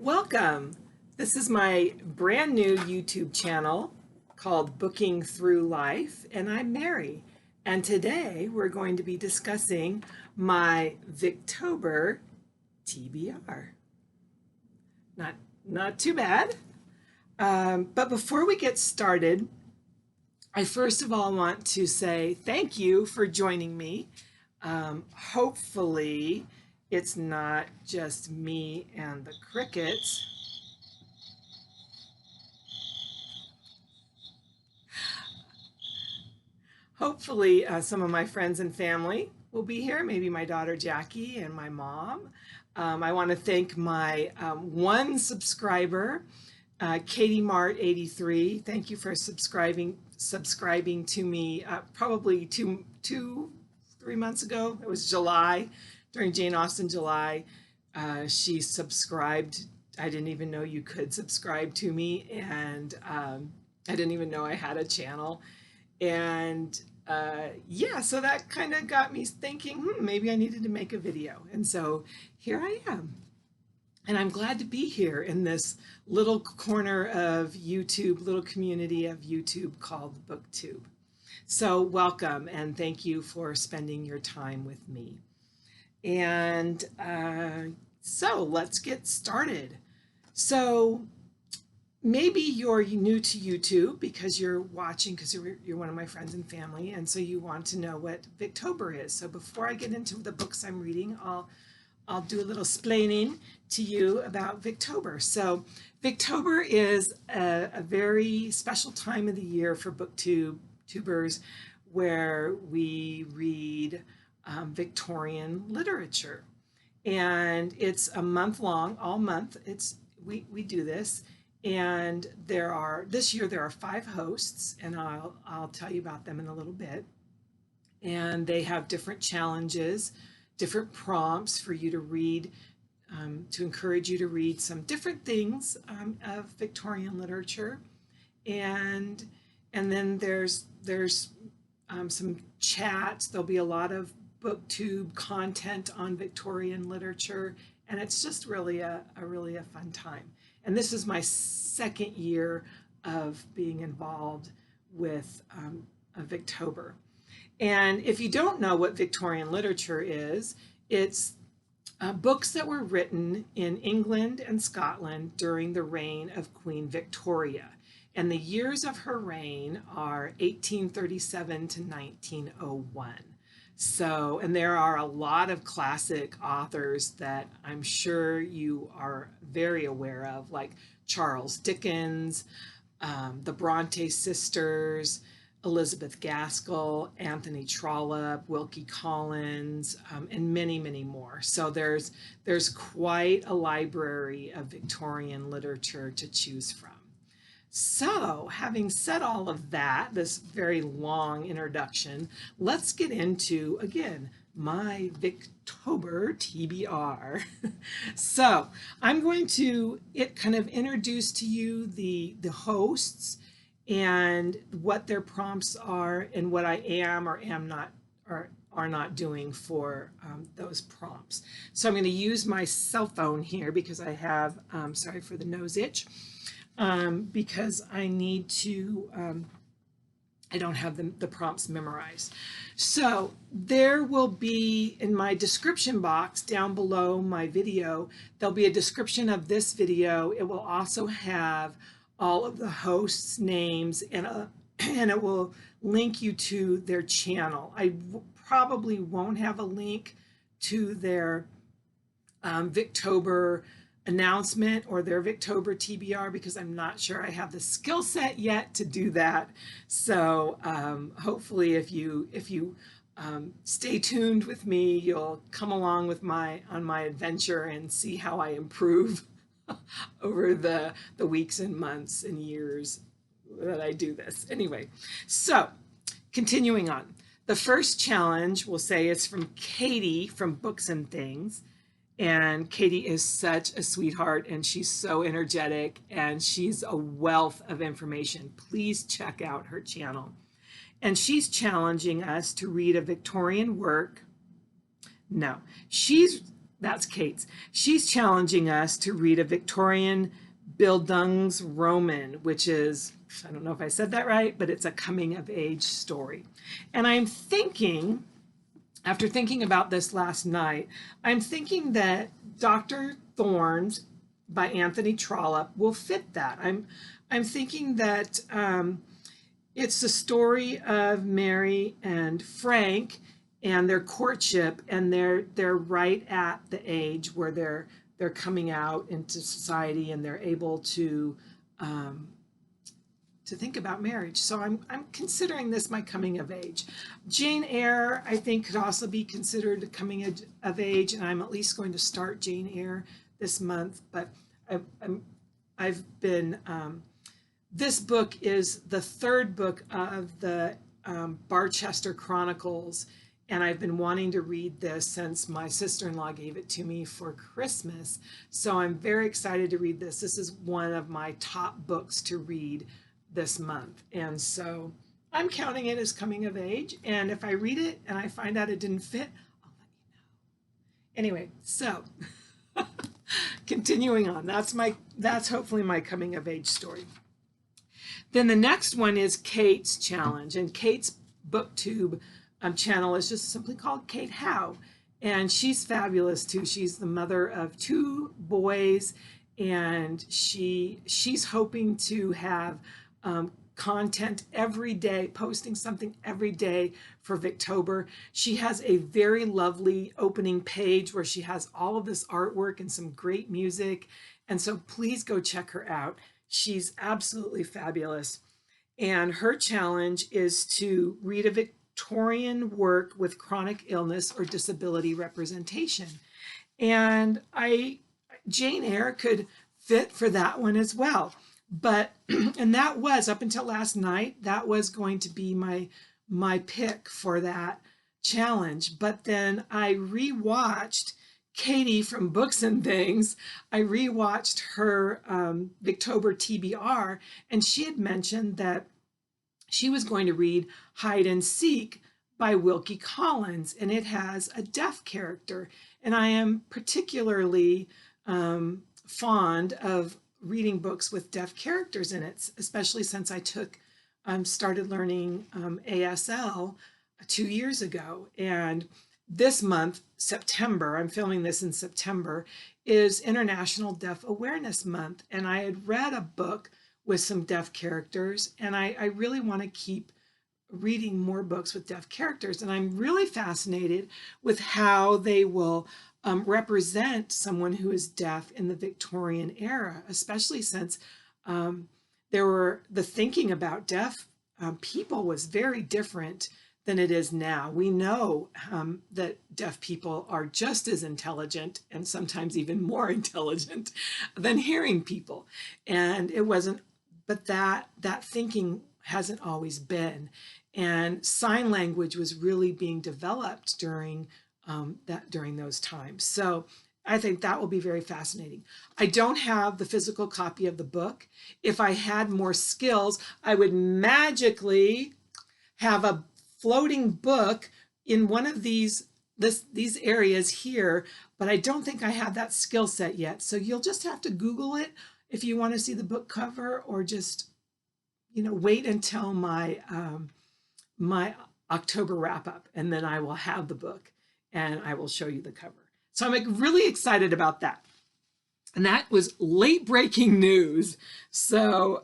Welcome. This is my brand new YouTube channel called Booking Through Life, and I'm Mary. And today we're going to be discussing my Victober TBR. Not too bad. But before we get started, I first of all want to say thank you for joining me. Hopefully it's not just me and the crickets. Hopefully some of my friends and family will be here, maybe my daughter Jackie and my mom. I want to thank my one subscriber, Katie Mart 83. Thank you for subscribing to me probably two, 3 months ago. It was July, during Jane Austen July. She subscribed. I didn't even know you could subscribe to me, and I didn't even know I had a channel. And yeah, so that kind of got me thinking, maybe I needed to make a video. And so here I am. And I'm glad to be here in this little corner of YouTube, little community of YouTube called BookTube. So welcome, and thank you for spending your time with me. And so let's get started. So maybe you're new to YouTube because you're watching because you're one of my friends and family, and so you want to know what Victober is. So before I get into the books I'm reading, I'll do a little splaining to you about Victober. So Victober is a very special time of the year for booktubers where we read Victorian literature, and it's a month long, all month. We do this, and this year there are 5 hosts, and I'll tell you about them in a little bit. And they have different challenges, different prompts for you to read, to encourage you to read some different things of Victorian literature, and then there's some chats. There'll be a lot of booktube content on Victorian literature, and it's just really a fun time. And this is my 2nd year of being involved with Victober. And if you don't know what Victorian literature is, it's books that were written in England and Scotland during the reign of Queen Victoria. And the years of her reign are 1837 to 1901. So, and there are a lot of classic authors that I'm sure you are very aware of, like Charles Dickens, the Bronte sisters, Elizabeth Gaskell, Anthony Trollope, Wilkie Collins, and many, many more. So there's quite a library of Victorian literature to choose from. So, having said all of that, this very long introduction, let's get into, again, my Victober TBR. So, I'm going to kind of introduce to you the hosts and what their prompts are and what I am or am not or are not doing for those prompts. So I'm going to use my cell phone here because I have, sorry for the nose itch, because I need to, I don't have the prompts memorized. So there will be, in my description box down below my video, there'll be a description of this video. It will also have all of the hosts' names, and it will link you to their channel. I probably won't have a link to their Victober announcement or their Victober TBR because I'm not sure I have the skill set yet to do that. So hopefully if you stay tuned with me, you'll come along with on my adventure and see how I improve over the weeks and months and years that I do this. Anyway, so continuing on. The first challenge, we'll say, is from Katie from Books and Things. And Katie is such a sweetheart, and she's so energetic, and she's a wealth of information. Please check out her channel. And she's challenging us to read a Victorian work. No, she's that's Kate's. She's challenging us to read a Victorian Bildungsroman, which is, I don't know if I said that right, but it's a coming of age story. And I'm thinking, after thinking about this last night, I'm thinking that Dr. Thorne's by Anthony Trollope will fit that. I'm thinking that it's the story of Mary and Frank and their courtship, and they're right at the age where they're coming out into society and they're able to think about marriage. So I'm considering this my coming of age. Jane Eyre, I think, could also be considered a coming of age, and I'm at least going to start Jane Eyre this month. But I've been this book is the third book of the Barchester Chronicles, and I've been wanting to read this since my sister-in-law gave it to me for Christmas. So I'm very excited to read this. This is one of my top books to read this month. And so I'm counting it as coming of age. And if I read it and I find out it didn't fit, I'll let you know. Anyway, so continuing on, that's hopefully my coming of age story. Then the next one is Kate's challenge, and Kate's BookTube channel is just simply called Kate Howe, and she's fabulous too. She's the mother of 2 boys, and she's hoping to have content every day, posting something every day for Victober. She has a very lovely opening page where she has all of this artwork and some great music, and so please go check her out. She's absolutely fabulous. And her challenge is to read a Victorian work with chronic illness or disability representation. And Jane Eyre could fit for that one as well. But, and that was, up until last night, that was going to be my pick for that challenge. But then I rewatched Katie from Books and Things. I rewatched her Victober TBR, and she had mentioned that she was going to read Hide and Seek by Wilkie Collins, and it has a deaf character. And I am particularly fond of reading books with deaf characters in it, especially since I started learning ASL 2 years ago. And this month, September, I'm filming this in September, is International Deaf Awareness Month. And I had read a book with some deaf characters, and I really want to keep reading more books with deaf characters. And I'm really fascinated with how they will represent someone who is deaf in the Victorian era, especially since the thinking about deaf people was very different than it is now. We know that deaf people are just as intelligent and sometimes even more intelligent than hearing people. And it wasn't, but that thinking hasn't always been. And sign language was really being developed during those times. So I think that will be very fascinating. I don't have the physical copy of the book. If I had more skills, I would magically have a floating book in one of these areas here, but I don't think I have that skill set yet. So you'll just have to Google it if you want to see the book cover, or just, wait until my my October wrap up, and then I will have the book and I will show you the cover. So I'm really excited about that. And that was late breaking news. So,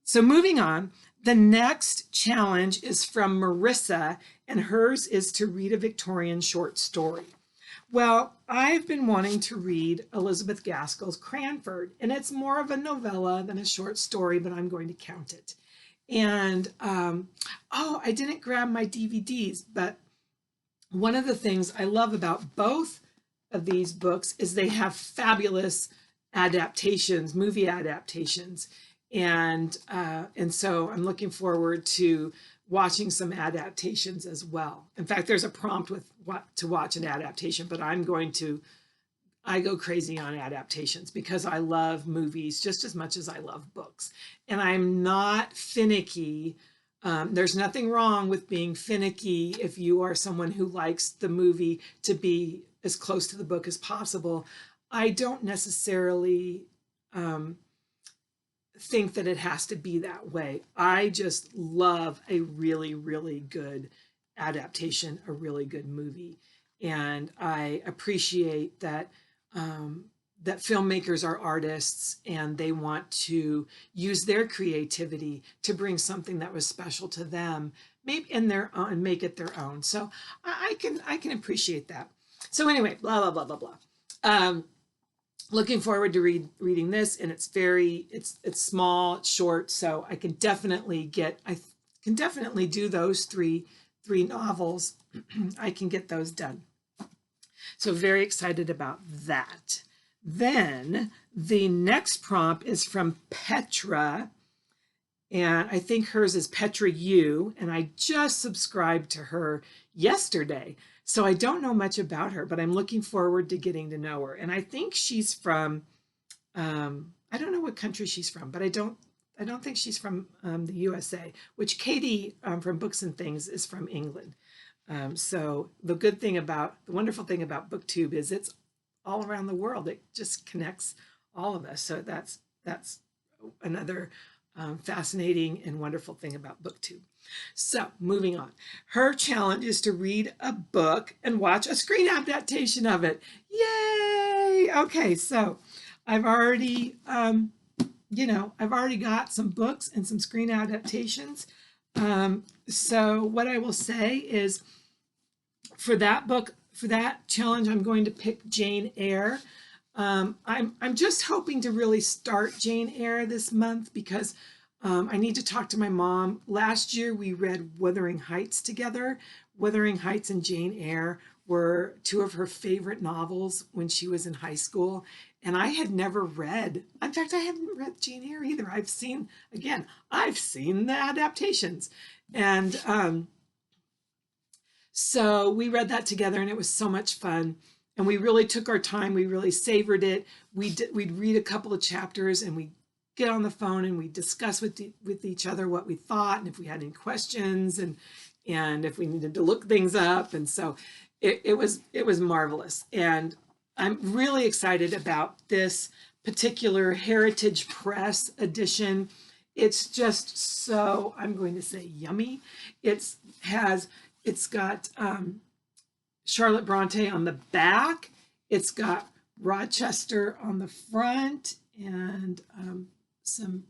so moving on, the next challenge is from Marissa, and hers is to read a Victorian short story. Well, I've been wanting to read Elizabeth Gaskell's Cranford, and it's more of a novella than a short story, but I'm going to count it. And, I didn't grab my DVDs, but one of the things I love about both of these books is they have fabulous adaptations, movie adaptations. And so I'm looking forward to watching some adaptations as well. In fact, there's a prompt with what to watch an adaptation, but I go crazy on adaptations because I love movies just as much as I love books. And I'm not finicky. There's nothing wrong with being finicky if you are someone who likes the movie to be as close to the book as possible. I don't necessarily think that it has to be that way. I just love a really, really good adaptation, a really good movie. And I appreciate that that filmmakers are artists and they want to use their creativity to bring something that was special to them, maybe in their own, and make it their own. So I can appreciate that. So anyway, blah blah blah blah blah. Looking forward to reading this, and it's small, it's short, so I can definitely do those three novels. I can get those done. So very excited about that. Then the next prompt is from Petra, and I think hers is Petra U U, and I just subscribed to her yesterday. So I don't know much about her, but I'm looking forward to getting to know her. And I think she's from, I don't know what country she's from, but I don't think she's from the USA, which Katie from Books and Things is from England. So the wonderful thing about BookTube is it's all around the world. It just connects all of us. So that's another fascinating and wonderful thing about BookTube. So moving on, her challenge is to read a book and watch a screen adaptation of it. Yay! Okay, so I've already, I've already got some books and some screen adaptations. So what I will say is, for that book, for that challenge, I'm going to pick Jane Eyre. I'm just hoping to really start Jane Eyre this month because I need to talk to my mom. Last year we read Wuthering Heights together. Wuthering Heights and Jane Eyre were two of her favorite novels when she was in high school. And I had never read, in fact, I haven't read Jane Eyre either. I've seen the adaptations. And so we read that together and it was so much fun. And we really took our time. We really savored it. We'd read a couple of chapters and we get on the phone and we discuss with each other what we thought and if we had any questions and if we needed to look things up. And so it was marvelous. And I'm really excited about this particular Heritage Press edition. It's just so, I'm going to say, yummy. It's got Charlotte Bronte on the back. It's got Rochester on the front and some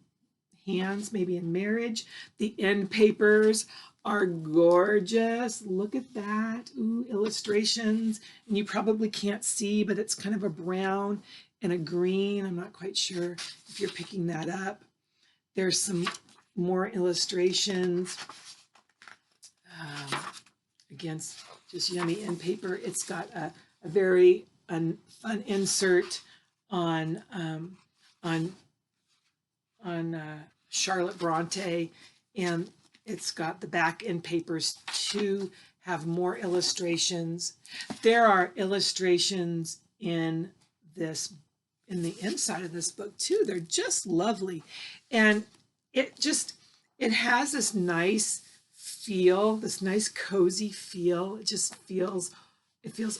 hands maybe in marriage. The end papers are gorgeous. Look at that. Ooh, illustrations. And you probably can't see, but it's kind of a brown and a green. I'm not quite sure if you're picking that up. There's some more illustrations. Again, just yummy end paper. It's got a very fun insert on Charlotte Bronte, and it's got the back end papers to have more illustrations. There are illustrations in the inside of this book too. They're just lovely, and it has this nice feel, this nice cozy feel. It just feels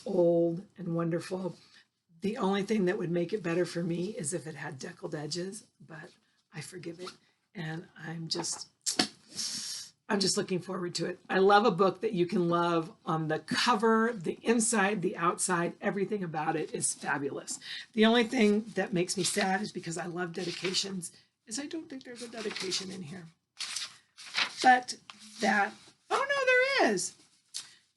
old and wonderful. The only thing that would make it better for me is if it had deckled edges, but I forgive it, and I'm just looking forward to it. I love a book that you can love on the cover, the inside, the outside. Everything about it is fabulous. The only thing that makes me sad is because I love dedications is I don't think there's a dedication in here. But that, oh no, there is.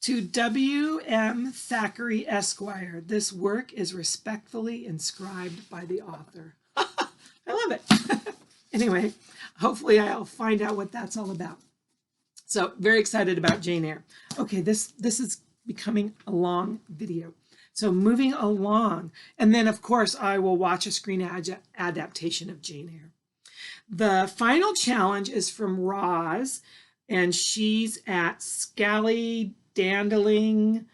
To W.M. Thackeray, Esquire, this work is respectfully inscribed by the author. I love it. Anyway, hopefully I'll find out what that's all about. So very excited about Jane Eyre. Okay, this is becoming a long video. So moving along, and then of course I will watch a screen adaptation of Jane Eyre. The final challenge is from Roz, and she's at Scally Dandling.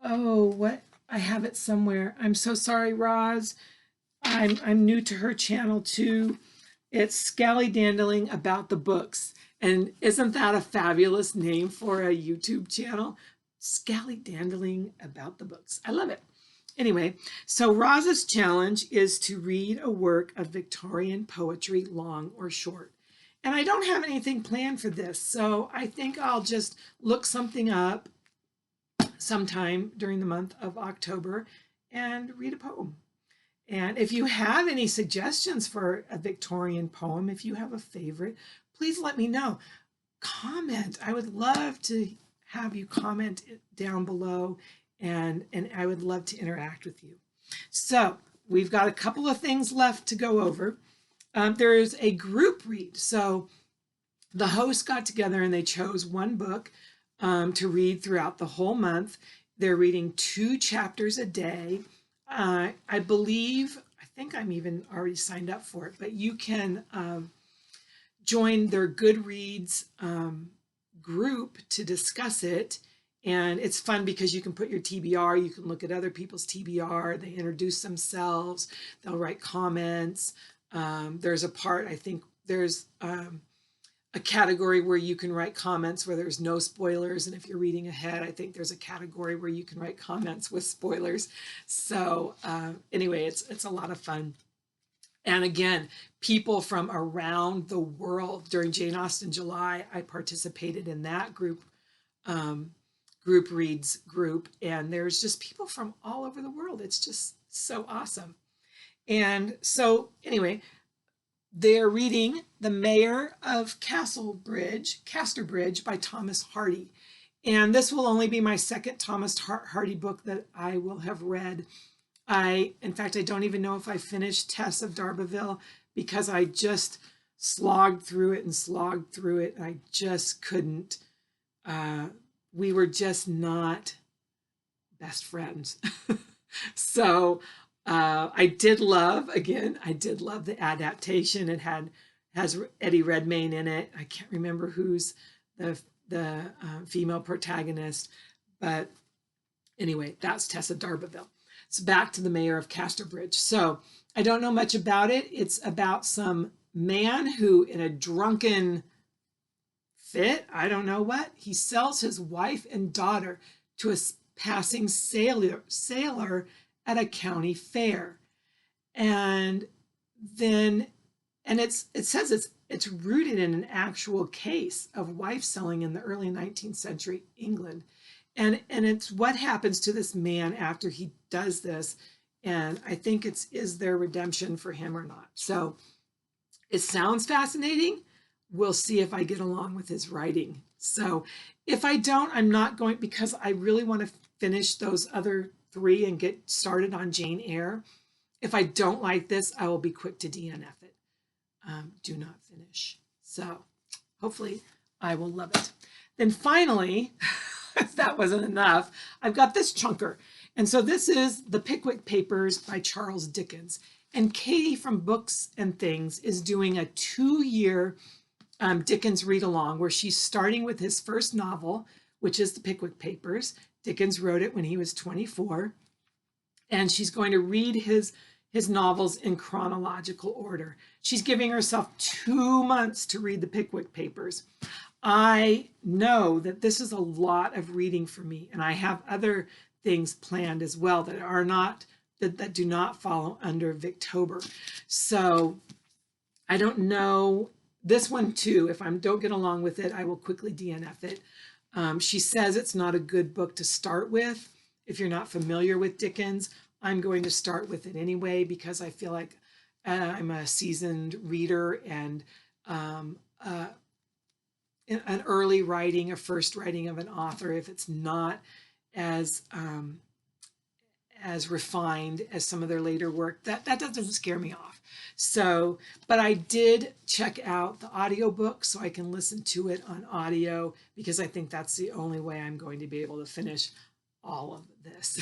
Oh, what? I have it somewhere. I'm so sorry, Roz. I'm new to her channel too. It's Scally Dandling About the Books. And isn't that a fabulous name for a YouTube channel? scally-dandling about the books. I love it. Anyway, so Roz's challenge is to read a work of Victorian poetry, long or short. And I don't have anything planned for this, so I think I'll just look something up sometime during the month of October and read a poem. And if you have any suggestions for a Victorian poem, if you have a favorite, please let me know. Comment. I would love to have you comment down below, and I would love to interact with you. So we've got a couple of things left to go over. There is a group read. So the hosts got together and they chose one book to read throughout the whole month. They're reading 2 chapters a day. I think I'm even already signed up for it, but you can join their Goodreads group to discuss it. And it's fun because you can put your TBR, you can look at other people's TBR, they introduce themselves, they'll write comments. There's a part, I think there's a category where you can write comments where there's no spoilers. And if you're reading ahead, I think there's a category where you can write comments with spoilers. So anyway, it's a lot of fun. And again, people from around the world. During Jane Austen July, I participated in that group reads group, and there's just people from all over the world. It's just so awesome. And so anyway, they're reading The Mayor of Casterbridge by Thomas Hardy. And this will only be my second Thomas Hardy book that I will have read. In fact, I don't even know if I finished Tess of D'Urberville because I just slogged through it and slogged through it. I just couldn't. We were just not best friends. So I did love the adaptation. It has Eddie Redmayne in it. I can't remember who's the female protagonist, but anyway, that's Tess of D'Urberville. It's back to The Mayor of Casterbridge. So I don't know much about it. It's about some man who, in a drunken fit, I don't know what, he sells his wife and daughter to a passing sailor at a county fair. And then, and it says it's rooted in an actual case of wife selling in the early 19th century England. And it's what happens to this man after he does this. And I think is there redemption for him or not? So it sounds fascinating. We'll see if I get along with his writing. So if I don't, I'm not going, because I really want to finish those other 3 and get started on Jane Eyre. If I don't like this, I will be quick to DNF it. Do not finish. So hopefully I will love it. Then finally, if that wasn't enough, I've got this chunker. And so this is The Pickwick Papers by Charles Dickens. And Katie from Books and Things is doing a 2-year Dickens read-along where she's starting with his first novel, which is The Pickwick Papers. Dickens wrote it when he was 24. And she's going to read his novels in chronological order. She's giving herself 2 months to read The Pickwick Papers. I know that this is a lot of reading for me, and I have other things planned as well that are not that do not fall under Victober. So I don't know. This one too, if I don't get along with it, I will quickly DNF it. She says it's not a good book to start with. If you're not familiar with Dickens, I'm going to start with it anyway because I feel like I'm a seasoned reader, and an early writing, a first writing of an author, if it's not as refined as some of their later work, that doesn't scare me off. So, but I did check out the audiobook so I can listen to it on audio because I think that's the only way I'm going to be able to finish all of this,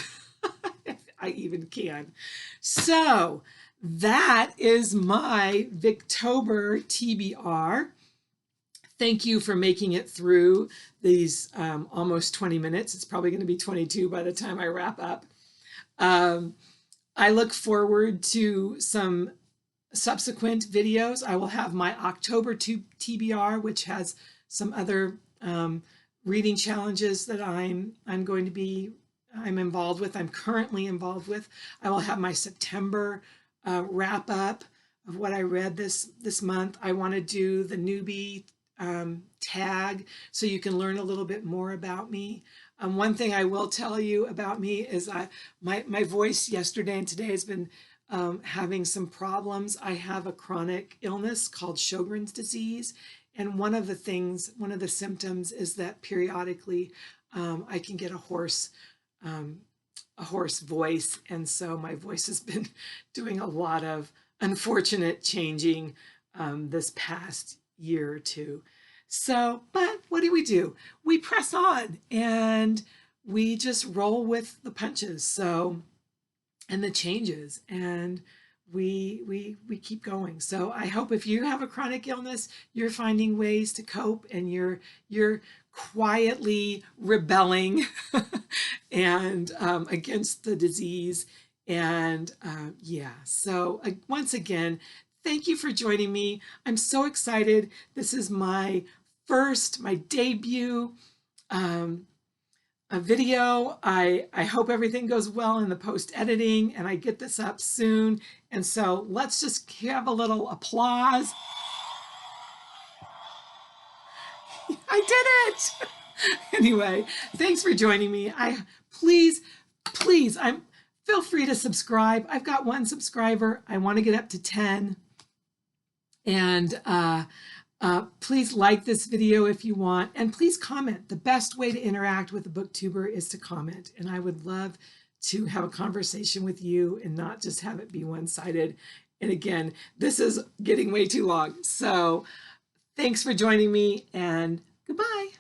if I even can. So that is my Victober TBR. Thank you for making it through these almost 20 minutes. It's probably going to be 22 by the time I wrap up. I look forward to some subsequent videos. I will have my October TBR, which has some other reading challenges that I'm involved with. I'm currently involved with. I will have my September wrap up of what I read this month. I want to do the newbie tag so you can learn a little bit more about me. One thing I will tell you about me is my voice yesterday and today has been having some problems. I have a chronic illness called Sjogren's disease, and one of the symptoms is that periodically I can get a hoarse voice, and so my voice has been doing a lot of unfortunate changing this past year or two. So, but what do? We press on and we just roll with the punches. So, and the changes, and we keep going. So I hope if you have a chronic illness, you're finding ways to cope, and you're quietly rebelling and against the disease. And yeah, so once again, thank you for joining me. I'm so excited. This is my debut a video. I hope everything goes well in the post editing and I get this up soon. And so let's just have a little applause. I did it. Anyway, thanks for joining me. Please, feel free to subscribe. I've got 1 subscriber. I want to get up to 10. And please like this video if you want, and please comment. The best way to interact with the booktuber is to comment, and I would love to have a conversation with you and not just have it be one-sided. And again, this is getting way too long. So thanks for joining me, and goodbye.